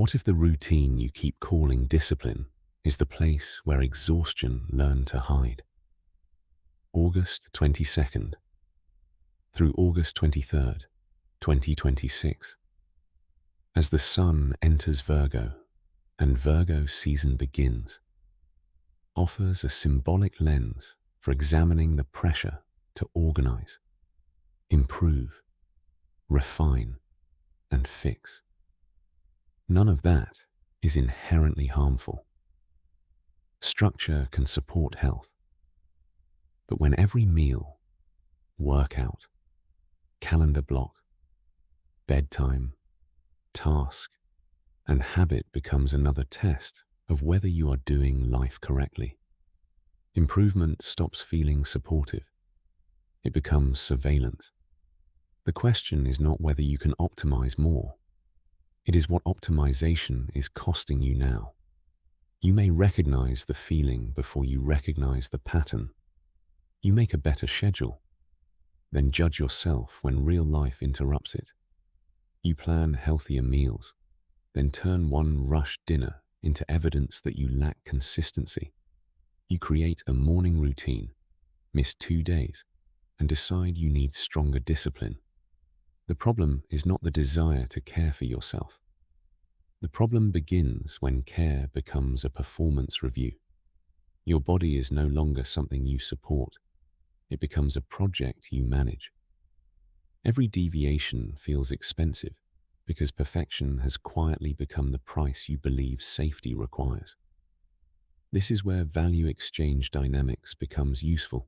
What if the routine you keep calling discipline is the place where exhaustion learned to hide? August 22nd through August 23rd, 2026. As the sun enters Virgo and Virgo season begins, offers a symbolic lens for examining the pressure to organize, improve, refine, and fix. None of that is inherently harmful. Structure can support health. But when every meal, workout, calendar block, bedtime, task, and habit becomes another test of whether you are doing life correctly, improvement stops feeling supportive. It becomes surveillance. The question is not whether you can optimize more. It is what optimization is costing you now. You may recognize the feeling before you recognize the pattern. You make a better schedule, then judge yourself when real life interrupts it. You plan healthier meals, then turn one rushed dinner into evidence that you lack consistency. You create a morning routine, miss 2 days, and decide you need stronger discipline. The problem is not the desire to care for yourself. The problem begins when care becomes a performance review. Your body is no longer something you support. It becomes a project you manage. Every deviation feels expensive because perfection has quietly become the price you believe safety requires. This is where value exchange dynamics becomes useful.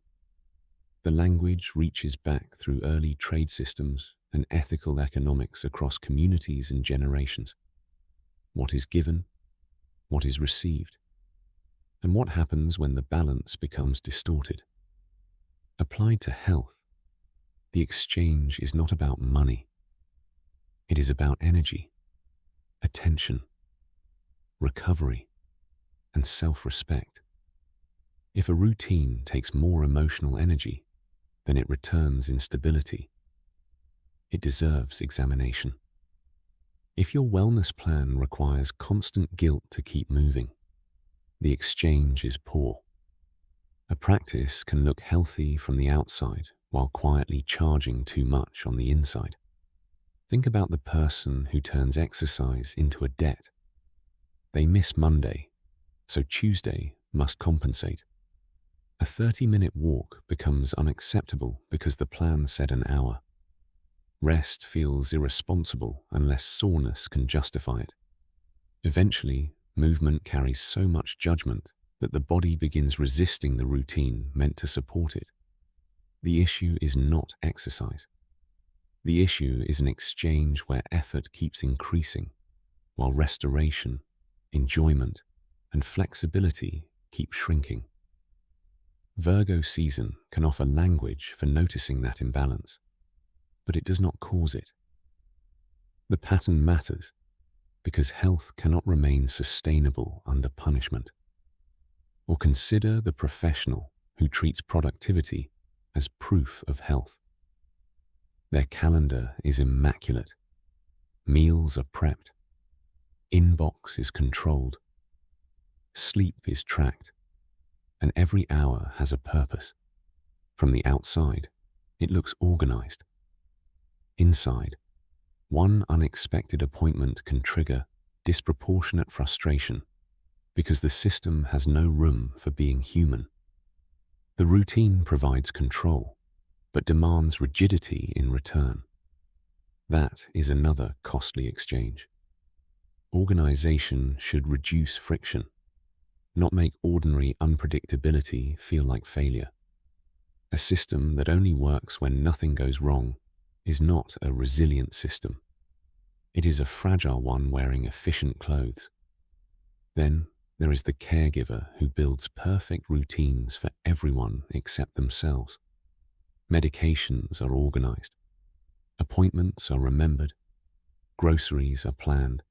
The language reaches back through early trade systems and ethical economics across communities and generations. What is given, what is received, and what happens when the balance becomes distorted. Applied to health, the exchange is not about money. It is about energy, attention, recovery, and self-respect. If a routine takes more emotional energy, then it returns instability. It deserves examination. If your wellness plan requires constant guilt to keep moving, the exchange is poor. A practice can look healthy from the outside while quietly charging too much on the inside. Think about the person who turns exercise into a debt. They miss Monday, so Tuesday must compensate. A 30-minute walk becomes unacceptable because the plan said an hour. Rest feels irresponsible unless soreness can justify it. Eventually, movement carries so much judgment that the body begins resisting the routine meant to support it. The issue is not exercise. The issue is an exchange where effort keeps increasing, while restoration, enjoyment, and flexibility keep shrinking. Virgo season can offer language for noticing that imbalance, but it does not cause it. The pattern matters because health cannot remain sustainable under punishment. Or consider the professional who treats productivity as proof of health. Their calendar is immaculate. Meals are prepped. Inbox is controlled. Sleep is tracked. And every hour has a purpose. From the outside, it looks organized. Inside, one unexpected appointment can trigger disproportionate frustration because the system has no room for being human. The routine provides control, but demands rigidity in return. That is another costly exchange. Organization should reduce friction, not make ordinary unpredictability feel like failure. A system that only works when nothing goes wrong is not a resilient system. It is a fragile one wearing efficient clothes. Then there is the caregiver who builds perfect routines for everyone except themselves. Medications are organized. Appointments are remembered. Groceries are planned.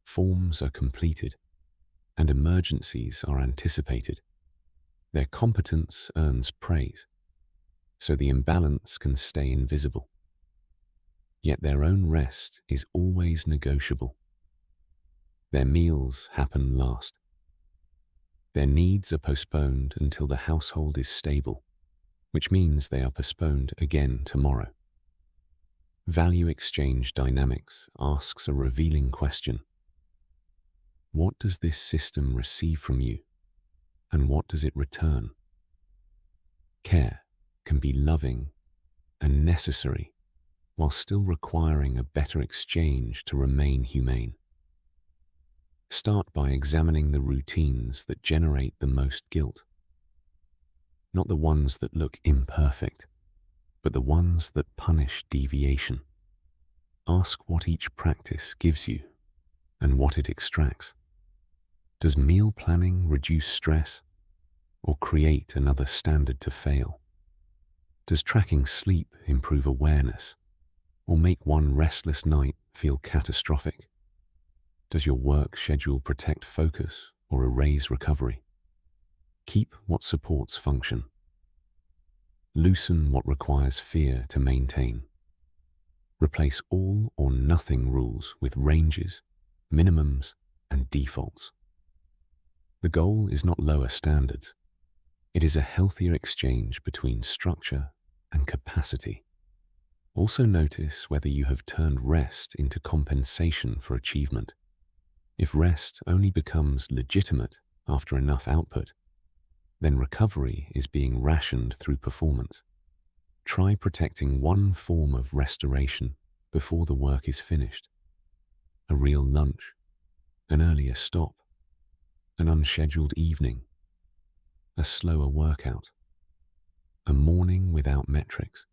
Forms are completed. And emergencies are anticipated. Their competence earns praise, so the imbalance can stay invisible. Yet their own rest is always negotiable. Their meals happen last. Their needs are postponed until the household is stable, which means they are postponed again tomorrow. Value exchange dynamics asks a revealing question. What does this system receive from you, and what does it return? Care can be loving and necessary while still requiring a better exchange to remain humane. Start by examining the routines that generate the most guilt. Not the ones that look imperfect, but the ones that punish deviation. Ask what each practice gives you and what it extracts. Does meal planning reduce stress or create another standard to fail? Does tracking sleep improve awareness or make one restless night feel catastrophic? Does your work schedule protect focus or erase recovery? Keep what supports function. Loosen what requires fear to maintain. Replace all or nothing rules with ranges, minimums, and defaults. The goal is not lower standards. It is a healthier exchange between structure and capacity. Also notice whether you have turned rest into compensation for achievement. If rest only becomes legitimate after enough output, then recovery is being rationed through performance. Try protecting one form of restoration before the work is finished. A real lunch, an earlier stop, an unscheduled evening, a slower workout, a morning without metrics.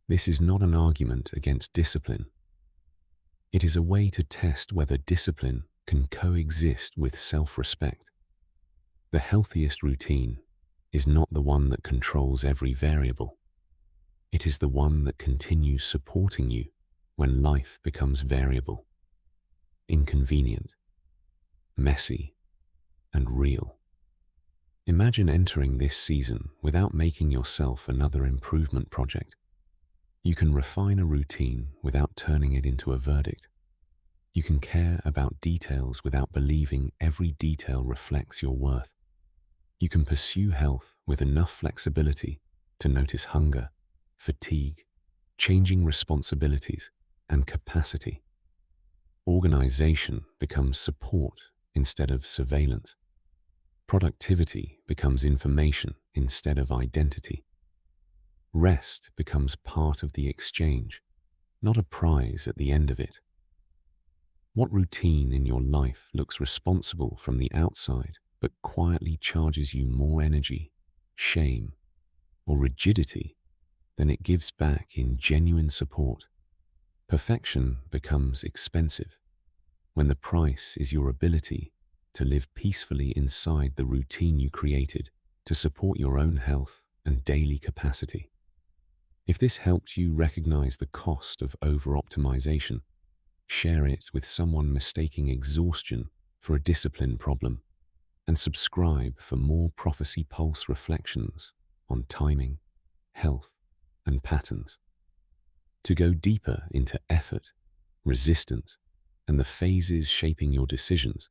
This is not an argument against discipline. It is a way to test whether discipline can coexist with self-respect. The healthiest routine is not the one that controls every variable. It is the one that continues supporting you when life becomes variable, inconvenient, messy, and real. Imagine entering this season without making yourself another improvement project. You can refine a routine without turning it into a verdict. You can care about details without believing every detail reflects your worth. You can pursue health with enough flexibility to notice hunger, fatigue, changing responsibilities, and capacity. Organization becomes support instead of surveillance. Productivity becomes information instead of identity. Rest becomes part of the exchange, not a prize at the end of it. What routine in your life looks responsible from the outside but quietly charges you more energy, shame, or rigidity than it gives back in genuine support? Perfection becomes expensive when the price is your ability to live peacefully inside the routine you created to support your own health and daily capacity. If this helped you recognize the cost of over-optimization, share it with someone mistaking exhaustion for a discipline problem, and subscribe for more Prophecy Pulse reflections on timing, health, and patterns. To go deeper into effort, resistance, and the phases shaping your decisions,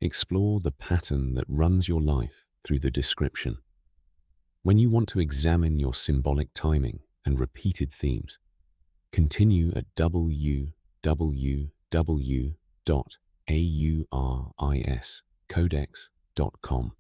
explore the pattern that runs your life through the description. When you want to examine your symbolic timing and repeated themes, continue at www.auriscodex.com.